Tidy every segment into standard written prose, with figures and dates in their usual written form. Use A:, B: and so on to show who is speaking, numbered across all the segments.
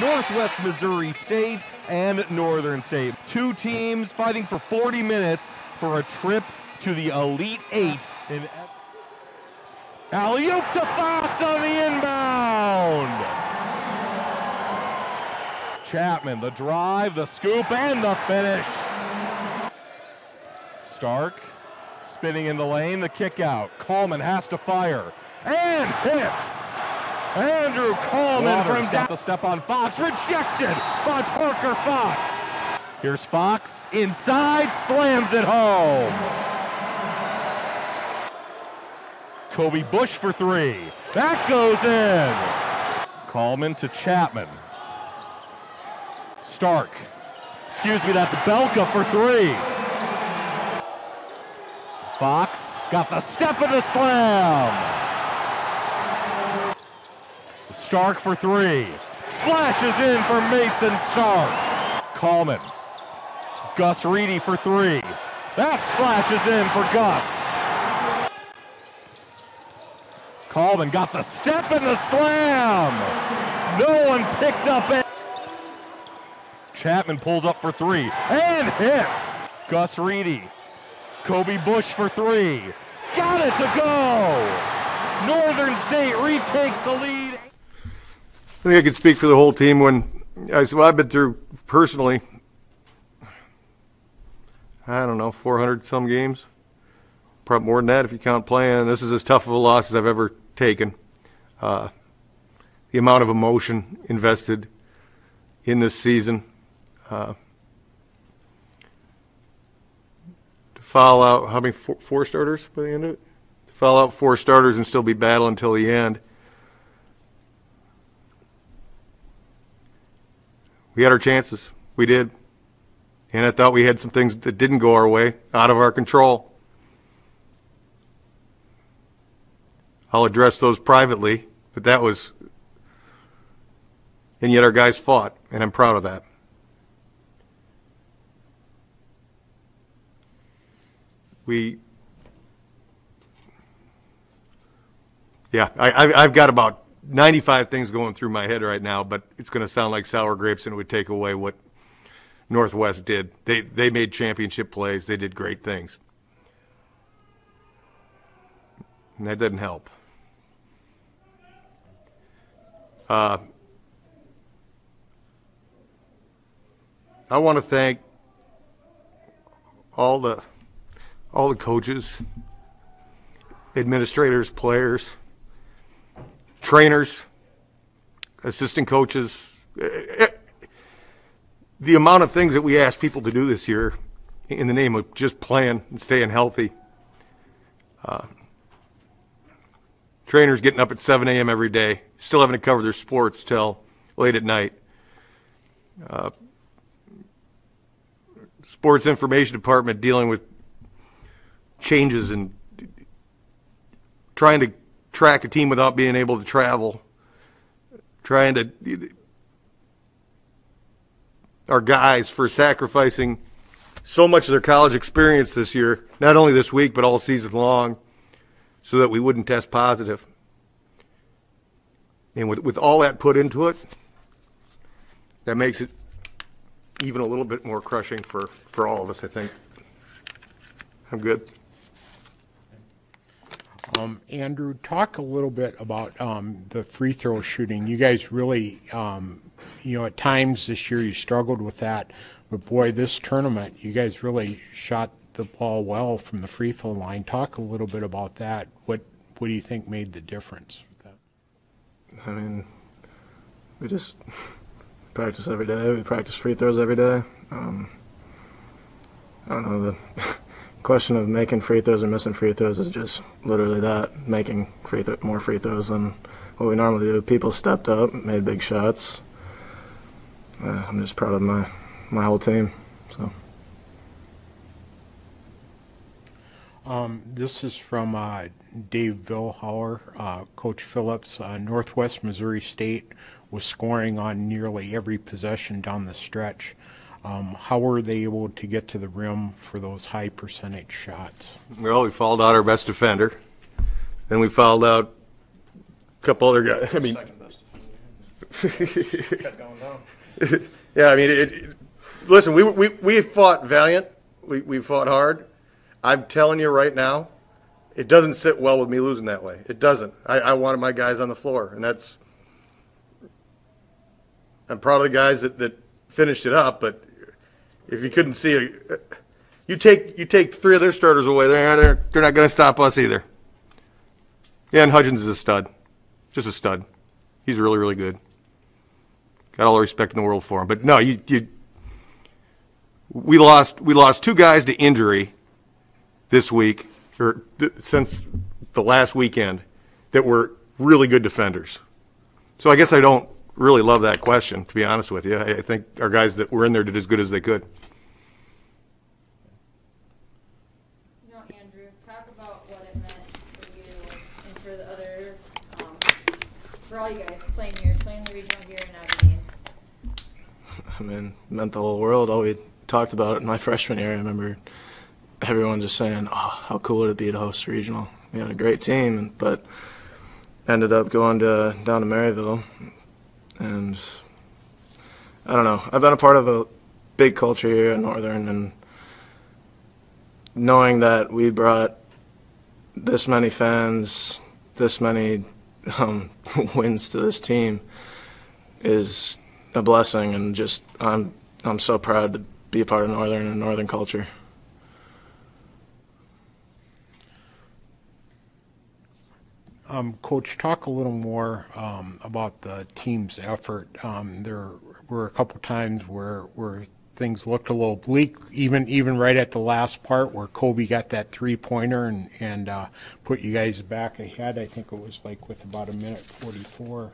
A: Northwest Missouri State and Northern State. Two teams fighting for 40 minutes for a trip to the Elite Eight. Alley-oop to Fox on the inbound. Chapman, the drive, the scoop, and the finish. Stark spinning in the lane, the kick out. Coleman has to fire and hits. Andrew Coleman from down the step on Fox, rejected by Parker Fox. Here's Fox inside, slams it home. Kobe Bush for three. That goes in. Coleman to Chapman. Stark. Excuse me, that's Belka for three. Fox got the step of the slam. Stark for three. Splashes in for Mason Stark. Coleman. Gus Reedy for three. That splashes in for Gus. Coleman got the step and the slam. No one picked up it. Chapman pulls up for three and hits. Gus Reedy. Kobe Bush for three. Got it to go. Northern State retakes the lead.
B: I think I could speak for the whole team when I've been through personally, I don't know, 400 some games. Probably more than that if you count playing. This is as tough of a loss as I've ever taken. The amount of emotion invested in this season. To foul out, how many, four starters by the end of it? To foul out four starters and still be battling until the end. We had our chances. We did. And I thought we had some things that didn't go our way, out of our control. I'll address those privately, but that was, and yet our guys fought, and I'm proud of that. I've got about 95 things going through my head right now, but it's going to sound like sour grapes and it would take away what Northwest did. They made championship plays. They did great things. And that doesn't help. I want to thank all the coaches, administrators, players, trainers, assistant coaches. The amount of things that we asked people to do this year in the name of just playing and staying healthy. Trainers getting up at 7 a.m. every day, still having to cover their sports till late at night. Sports information department dealing with changes and trying to track a team without being able to travel. Our guys for sacrificing so much of their college experience this year, not only this week but all season long, so that we wouldn't test positive. And with all that put into it, that makes it even a little bit more crushing for all of us, I think. I'm good.
C: Andrew, talk a little bit about the free throw shooting. You guys really, at times this year you struggled with that, but boy, this tournament, you guys really shot the ball well from the free throw line. Talk a little bit about that. What do you think made the difference with that?
D: I mean, we just practice every day. We practice free throws every day. I don't know, the question of making free throws or missing free throws is just literally that, making more free throws than what we normally do. People stepped up, made big shots. I'm just proud of my whole team. So.
C: This is from Dave Vilhauer, Coach Phillips. Northwest Missouri State was scoring on nearly every possession down the stretch. How were they able to get to the rim for those high percentage shots?
B: Well, we fouled out our best defender. Then we fouled out a couple other guys. I mean,
D: Kept going down.
B: Yeah, I mean, listen, we fought valiant. We fought hard. I'm telling you right now, it doesn't sit well with me losing that way. It doesn't. I wanted my guys on the floor, and I'm proud of the guys that finished it up. But if you couldn't see you take 3 of their starters away, they're not going to stop us either. Yeah, and Hudgens is a stud, just a stud. He's really, really good. Got all the respect in the world for him. But no, we lost 2 guys to injury this week, or since the last weekend, that were really good defenders. So I guess I don't really love that question, to be honest with you. I think our guys that were in there did as good as they could.
E: You know, Andrew, talk about what it meant for you and for the other, for all you guys playing the regional here in Aberdeen.
D: I mean, it meant the whole world. All we talked about it in my freshman year. I remember everyone just saying, "Oh, how cool would it be to host a regional?" We had a great team, but ended up going down to Maryville, and I don't know. I've been a part of a big culture here in Northern, and knowing that we brought this many fans, this many wins to this team is a blessing, and just I'm so proud to be a part of Northern and Northern culture.
C: Coach, talk a little more about the team's effort. There were a couple times where things looked a little bleak, even right at the last part where Kobe got that 3-pointer and put you guys back ahead. I think it was like with about 1:44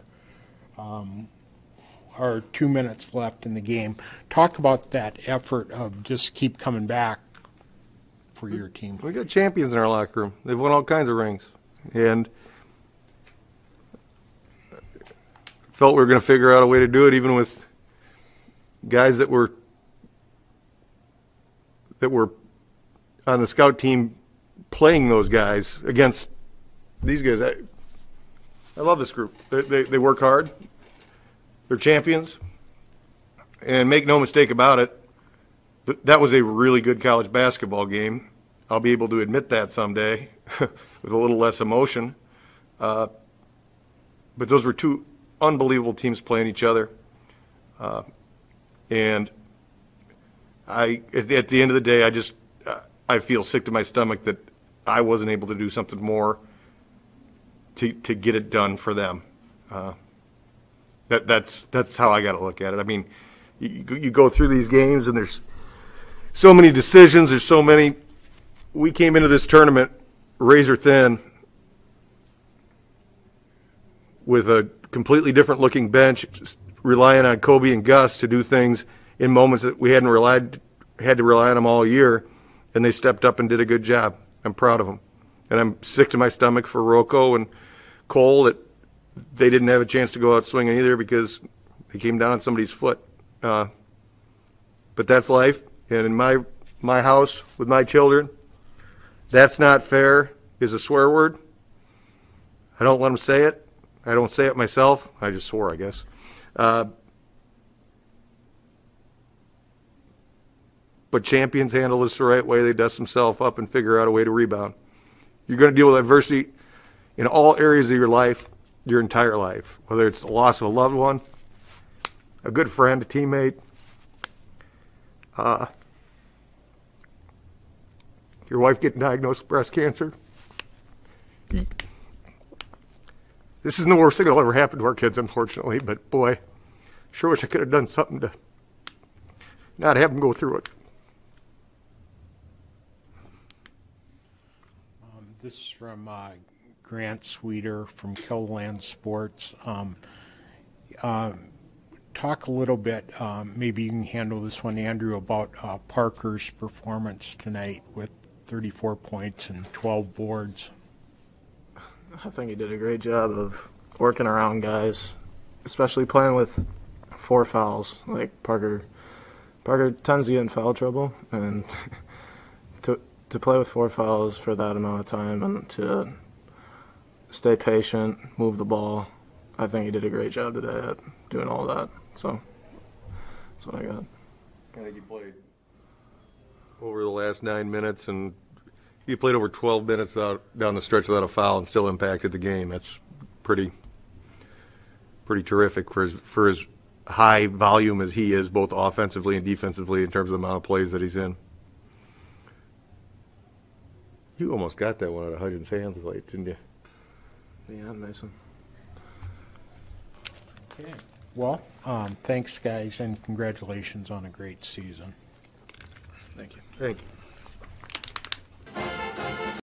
C: or 2 minutes left in the game. Talk about that effort of just keep coming back for your team.
B: We got champions in our locker room. They've won all kinds of rings, and felt we were going to figure out a way to do it, even with guys that were on the scout team playing those guys against these guys. I love this group. They work hard. They're champions. And make no mistake about it, that was a really good college basketball game. I'll be able to admit that someday with a little less emotion. But those were 2 unbelievable teams playing each other. And at the end of the day, I feel sick to my stomach that I wasn't able to do something more to get it done for them. That's how I got to look at it. I mean, you go through these games and there's so many decisions. There's so many. We came into this tournament razor thin with a completely different looking bench, relying on Kobe and Gus to do things in moments that we had to rely on them all year, and they stepped up and did a good job. I'm proud of them. And I'm sick to my stomach for Rocco and Cole that they didn't have a chance to go out swinging either because they came down on somebody's foot. But that's life. And in my house with my children, "That's not fair" is a swear word. I don't let them say it. I don't say it myself. I just swore, I guess. But champions handle this the right way. They dust themselves up and figure out a way to rebound. You're going to deal with adversity in all areas of your life, your entire life, whether it's the loss of a loved one, a good friend, a teammate, your wife getting diagnosed with breast cancer. This isn't the worst thing that'll ever happen to our kids, unfortunately, but boy, sure wish I could have done something to not have them go through it.
C: This is from Grant Sweeter from Kelland Sports. Talk a little bit, maybe you can handle this one, Andrew, about Parker's performance tonight with 34 points and 12 boards.
D: I think he did a great job of working around guys, especially playing with 4 fouls. Like Parker tends to get in foul trouble, and to play with 4 fouls for that amount of time and to stay patient, move the ball, I think he did a great job today at doing all that. So that's what I got.
B: I think he played over the last 9 minutes, and he played over 12 minutes down the stretch without a foul and still impacted the game. That's pretty terrific for his high volume as he is, both offensively and defensively, in terms of the amount of plays that he's in. You almost got that one out of Hudgens' hands late, didn't you?
D: Yeah, Mason.
C: Okay. Well, thanks, guys, and congratulations on a great season.
D: Thank you.
B: Thank you.